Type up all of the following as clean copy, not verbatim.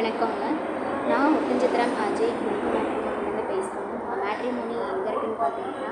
வணக்கங்க. நான் ஒட்டன்சத்திரம் அஜய் மேட்ரிமோனிலேருந்து பேசுகிறேன். மேட்ரிமோனி எங்கே இருக்குதுன்னு பார்த்தீங்கன்னா,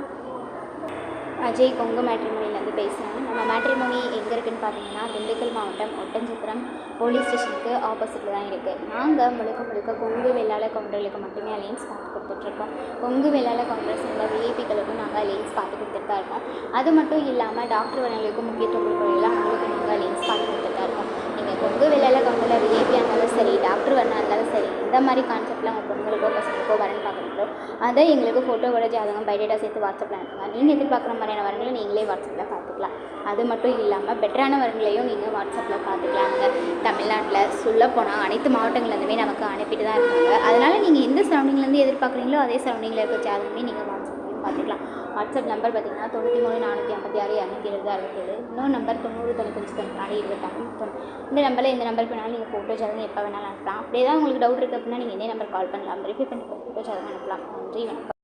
அஜய் கொங்கு மேட்ரிமோனிலேருந்து பேசுகிறேன். நம்ம மேட்ரிமோனி எங்கே இருக்குதுன்னு பார்த்தீங்கன்னா, திண்டுக்கல் மாவட்டம் ஒட்டன்சத்திரம் போலீஸ் ஸ்டேஷனுக்கு ஆப்போசிட்டில் தான் இருக்குது. நாங்கள் முழுக்க கொங்கு வெள்ளாள கவுண்டர்களுக்கு மட்டுமே அலைன்ஸ் பார்த்து கொடுத்துட்ருக்கோம். கொங்கு வெள்ளாள கவுண்டர்ஸ் இந்த விஐபிகளுக்கும் நாங்கள் அலைன்ஸ் பார்த்து கொடுத்துட்டு தான் இருக்கோம். அது மட்டும் இல்லாமல் டாக்டர் வரவங்களுக்கும் முக்கியத்துவம் கொடுக்குறவங்களாம் அவங்களுக்கு நாங்கள் அலைன்ஸ் பார்த்து கொடுத்துட்டு தான் இருக்கோம். நீங்கள் கொங்கு வெள்ளாள கவுண்டரில் விஐபியாக இருந்தாலும் சரி, டாக்டர் வரனா இருந்தாலும் சரி, இந்த மாதிரி கான்செப்டில் உங்கள் பொண்ணுங்களுக்கோ பசங்களுக்கோ வரன்னு பார்க்குறீங்களோ அதை எங்களுக்கு ஃபோட்டோவோட ஜாதகம் பயோடேட்டா சேர்த்து வாட்ஸ்அப்பில் அனுப்புங்க. நீங்கள் எதிர்பார்க்குற மாதிரியான வரங்களை நீங்களே வாட்ஸ்அப்பில் பார்த்துக்கலாம். அது மட்டும் இல்லாமல் பெட்டரான வரங்களையும் நீங்கள் வாட்ஸ்அப்பில் பார்த்துக்கலாங்க. தமிழ்நாட்டில் சொல்லப்போனால் அனைத்து மாவட்டங்கள்லேருந்துமே நமக்கு அனுப்பிட்டு தான் இருக்காங்க. அதனால் நீங்கள் எந்த சரௌண்டிங்லேருந்து எதிர்பார்க்குறீங்களோ அதே சரௌண்டிங்கில் இருக்க ஜாதகமே நீங்கள் வாட்ஸ்அப்லையும் பார்த்துக்கலாம். வாட்ஸ்அப் நம்பர் பார்த்தீங்கன்னா 93 456 276 67. இன்னொரு நம்பர் 90 95 94 26. இந்த நம்பரில் எந்த நம்பருக்கு வேணாலும் நீங்கள் ஃபோட்டோ ஜாதகம் எப்போ வேணாலும் அனுப்பலாம். அப்படியே தான் உங்களுக்கு டவுட் இருக்குது அப்படின்னா நீங்கள் இதே நம்பர் கால் பண்ணலாம். வெரிஃபை பண்ணி ஃபோட்டோ ஜாதகம் அனுப்பலாம். நன்றி, வணக்கம்.